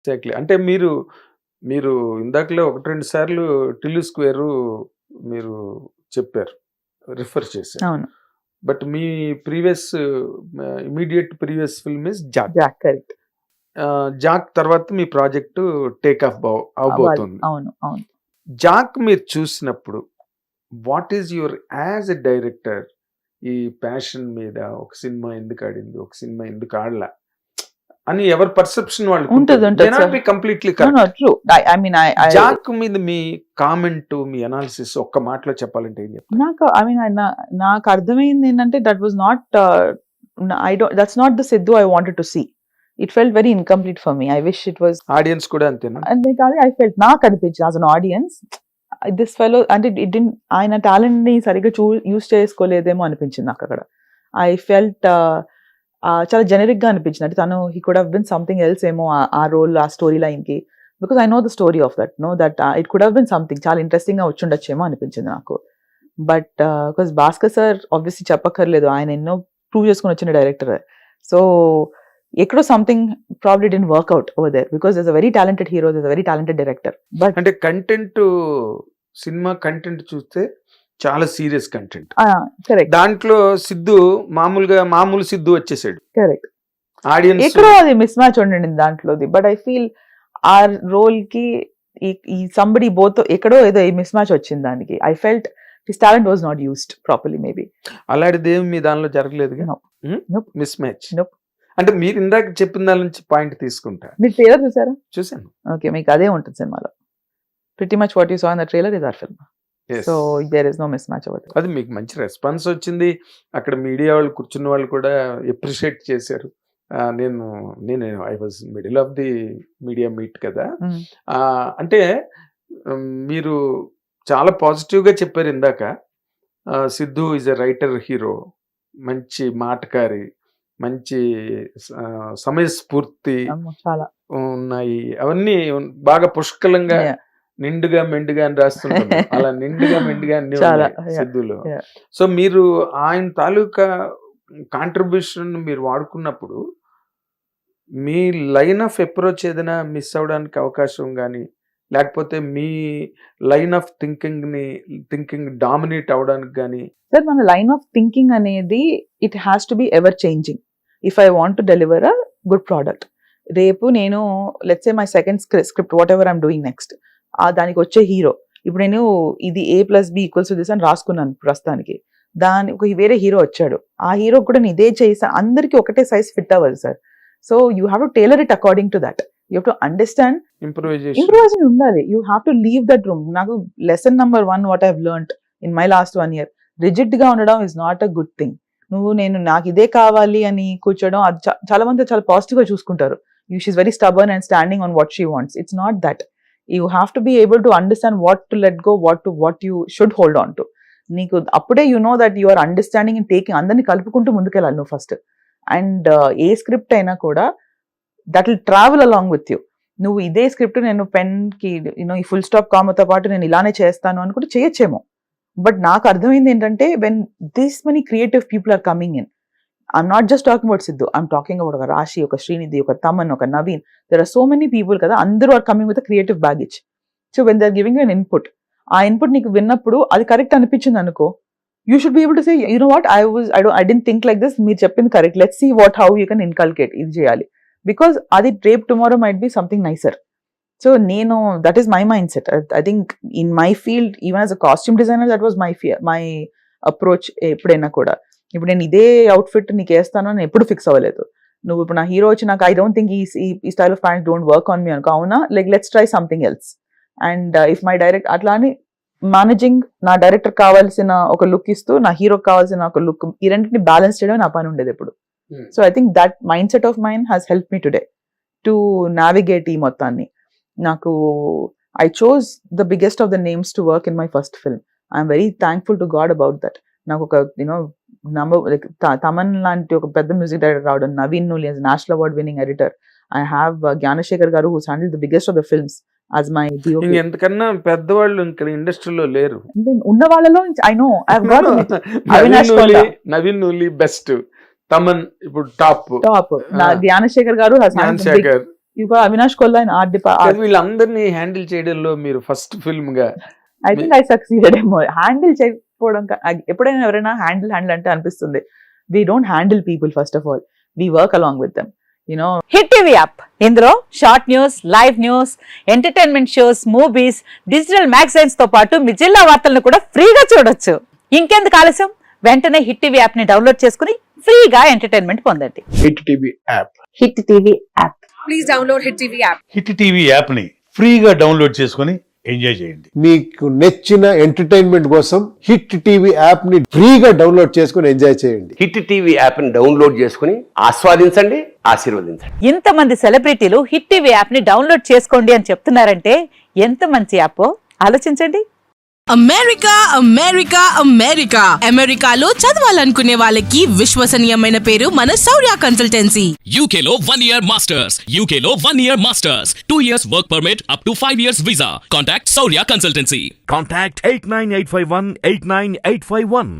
Exactly. అంటే మీరు, మీరు ఇందాకలే 1, 2 సార్లు 'టిల్లు స్క్వేర్' మీరు చెప్పారు. రిఫర్ చేశారు. అవును. But me previous immediate previous film is 'Jack.' Jack correct. 'Jack' తర్వాత మీ ప్రాజెక్ట్ టేక్ ఆఫ్ అవ్వబోతుంది. అవును. అవును. 'జాక్' మీరు చూసినప్పుడు what is your as a director ఈ ప్యాషన్ మీద ఒక సినిమా ఎందుకు ఆడింది? ఒక సినిమా ఎందుకు ఆడలా? అని ఎవరి పర్సెప్షన్ వాళ్ళకి ఉంటది. May not be completely no, correct. No, true. I mean 'Jack' మీద మీ కామెంట్, మీ అనాలిసిస్ ఒక్క మాటలో చెప్పాలంటే ఏం చెప్తారు? నాకు అర్థమైంది ఏంటంటే that was not that's not the Siddhu I wanted to see. It felt very incomplete for me. I wish it was audience కూడా అంతేనా? అంతే కాదు. ఐ ఫెల్ట్ నాకు అనిపించింది as an audience this fellow అంటే ఇట్ డిడ్ ఆయన టాలెంట్ ని సరిగ్గా యూస్ చేసుకోలేదేమో అనిపించింది నాకు అక్కడ. ఐ ఫెల్ట్ చాలా జెనరిక్ గా అనిపించింది. అంటే తను he could have been something else ఏమో ఆ రోల్, ఆ స్టోరీ లైన్ కి. Because I know the story of that, no that it could have been something చాలా ఇంట్రెస్టింగ్ గా వచ్చి ఉండొచ్చేమో అనిపించింది నాకు. But because Bhaskar sir obviously చెప్పక్కర్లేదు, ఆయన ఎన్నో ప్రూవ్ చేసుకుని వచ్చిన డైరెక్టర్. సో ఎక్కడో something probably didn't work out over there because there is a very talented hero, there is a very talented director. But అంటే కంటెంట్, సినిమా కంటెంట్ చూస్తే చాలా serious content. Correct దాంట్లో సిద్ధు మామూలు సిద్ధు వచ్చేసాడు. కరెక్ట్ ఆడియన్స్ ఎక్కడో అది miss match ఉండండి దాంట్లోది. But I feel ఆ రోల్ కి ఈ సంబడి బోత్ ఎక్కడో ఏదో మిస్ మ్యాచ్ వచ్చింది దానికి. I felt his talent was not used properly maybe. అలాంటిది ఏమి మీ దానిలో జరగలేదుగా? No. Nope. Miss match. Nope. అంటే మీరు ఇందాక చెప్పిన దాని నుంచి పాయింట్ తీసుకుంటా. మీరు ట్రైలర్ చూసారా? చూసాను. ఓకే, మీకు అదే ఉంటుంది సినిమాలో. Pretty much what you saw in the trailer is our film. Yes. So there is no mismatch over there. అది మీకు మంచి రెస్పాన్స్ వచ్చింది. అక్కడ మీడియా వాళ్ళు కూర్చున్న వాళ్ళు కూడా ఎప్రిషియేట్ చేశారు. నేను I was middle of the media meet కదా. అంటే మీరు చాలా పాజిటివ్గా చెప్పారు ఇందాక. Siddhu is a writer hero, మంచి మాటకారి, మంచి సమయస్ఫూర్తి చాలా ఉన్నాయి. అవన్నీ బాగా పుష్కలంగా నిండుగా మెండుగా అని రాస్తుంటారు. అలా నిండుగా మెండుగా అన్ని చాలా, ఉన్నాయి సిద్ధులో. yeah. సో మీరు ఆయన తాలూకా కాంట్రిబ్యూషన్ మీరు వాడుకున్నప్పుడు మీ లైన్ ఆఫ్ అప్రోచ్ ఏదైనా మిస్ అవడానికి అవకాశం కానీ, లేకపోతే మీ లైన్ ఆఫ్ థింకింగ్ డామినేట్ అవడానికి కానీ? సార్, మన లైన్ ఆఫ్ థింకింగ్ అనేది it has to be ever changing if I want to deliver a good product. రేపు నేను let's say my second script what ever I'm doing next, దానికి వచ్చే hero ఇప్పుడు నేను ఇది A+B=this అని రాసుకున్నాను ప్రస్తుతానికి. ఒక వేరే హీరో వచ్చాడు, ఆ హీరో కూడా నేను ఇదే చేసా, అందరికి ఒకటే సైజ్ ఫిట్ అవ్వదు sir. So you have to tailor it according to that. You have to understand, improvisation ఉండాలి. You have to leave that room. నాకు lesson number 1 what I have learned in my last 1 year, rigid గా ఉండడం is not a good thing. నాకు ఇదే కావాలి అని కూర్చోవడం, అది చాలా మంది చాలా పాజిటివ్ గా చూసుకుంటారు. She's very stubborn and standing on what she wants. It's not that. You have to be able to understand what to let go, what you should hold on to. నీకు అప్పుడే you know that you are understanding and taking, అందరినీ కలుపుకుంటూ ముందుకెళ్ళాలి నువ్వు first. And a script అయినా కూడా that will travel along with you. నువ్వు ఇదే స్క్రిప్ట్ నేను పెన్ కి ఈ ఫుల్ స్టాప్ కామతో పాటు నేను ఇలానే చేస్తాను అని కూడా చేయొచ్చేమో. బట్ నాకు అర్థమైంది ఏంటంటే when this many creative people are coming in, I'm not just talking about Sidhu, I'm talking about ఒక రాశి, ఒక శ్రీనిధి, ఒక తమన్, ఒక Naveen. There are so many people కదా, అందరూ are coming with a creative baggage. So when they're giving you an input, ఆ input నీకు విన్నప్పుడు అది కరెక్ట్ అనిపించింది అనుకో, you should be able to say, you know what, I didn't think like this, మీరు చెప్పింది correct, let's see how you can inculcate, ఇది చేయాలి. Because అది రేపు tomorrow might be something nicer. So that is my mindset. I think in my field, even as a costume designer, that was my approach ఎప్పుడైనా కూడా. ఇప్పుడు నేను ఇదే outfit నీకు వేస్తాను అని ఎప్పుడు ఫిక్స్ అవ్వలేదు. నువ్వు ఇప్పుడు నా హీరో వచ్చి నాకు ఐ డోంట్ థింక్ ఈ style of pants don't work on me అనుకో, అవునా, like let's try something else. And if my direct అట్లా అని మేనేజింగ్, నా డైరెక్టర్ కావాల్సిన ఒక లుక్ ఇస్తూ నా హీరోకి కావాల్సిన ఒక లుక్, ఈ రెండింటిని బ్యాలెన్స్ చేయడం నా పని ఉండేది ఎప్పుడు. So I think that mind set of mind has help me today to navigate ఈ మొత్తాన్ని. నాకు I chose the biggest of the names to work in my first film. I'm very thankful to God about that. నాకు ఒక తమన్ లాంటి ఒక పెద్ద music director రావడం, Naveen Nooli as national award winning editor, I have Gnanasekhar గారు who's handled the biggest of the films as my DOP. ఎంతకన్నా పెద్దవాళ్ళు ఇంకా ఇండస్ట్రీలో లేరు. ఉన్న వాళ్ళలో I know I've got Naveen Nooli best, Thaman ఇప్పుడు టాప్, జ్ఞానశేఖర్ గారు ఇంకా Avinash Kolla in art department. వీళ్ళందరినీ హ్యాండిల్ చేయడంలో మీరు ఫస్ట్ ఫిల్మ్ గా ఐ థింక్ ఐ సక్సీడెడ్ ఏమో. హ్యాండిల్ చేయకపోవడం ఎప్పుడైనా ఎవరైనా హ్యాండిల్ అంటే అనిపిస్తుంది we don't handle people first of all, we work along with them. Hit TV app, ఇందులో short news, live news, entertainment shows, movies, digital magazines తో పాటు మీ జిల్లా వార్తలను కూడా ఫ్రీగా చూడొచ్చు. ఇంకెందుకు ఆలస్యం, వెంటనే హిట్ టీవీ యాప్ ని డౌన్లోడ్ చేసుకుని ఫ్రీగా ఎంటర్టైన్మెంట్ పొందండి. Hit TV app. Hit TV app. Please download Hit TV app. Hit TV యాప్ని ఫ్రీగా డౌన్లోడ్ చేసుకొని ఎంజాయ్ చేయండి. మీకు నచ్చిన ఎంటర్టైన్మెంట్ కోసం హిట్ టీవీ యాప్ ని ఫ్రీగా డౌన్లోడ్ చేసుకుని ఎంజాయ్ చేయండి. హిట్ టీవీ యాప్ ని డౌన్లోడ్ చేసుకుని ఆస్వాదించండి, ఆశీర్వదించండి. ఇంతమంది సెలబ్రిటీలు హిట్ టీవీ యాప్ ని డౌన్లోడ్ చేసుకోండి అని చెప్తున్నారంటే ఎంత మంచి యాప్ ఆలోచించండి. అమెరికా అమెరికా అమెరికా అమెరికాలో చదవాలనుకునే వాళ్ళకి విశ్వసనీయమైన పేరు మన శౌర్య consultancy. UK Law 1 Year Masters. UK Law 1 Year Masters. 2 years work permit up to 5 years visa. Contact Saurya Consultancy. Contact 89851 89851.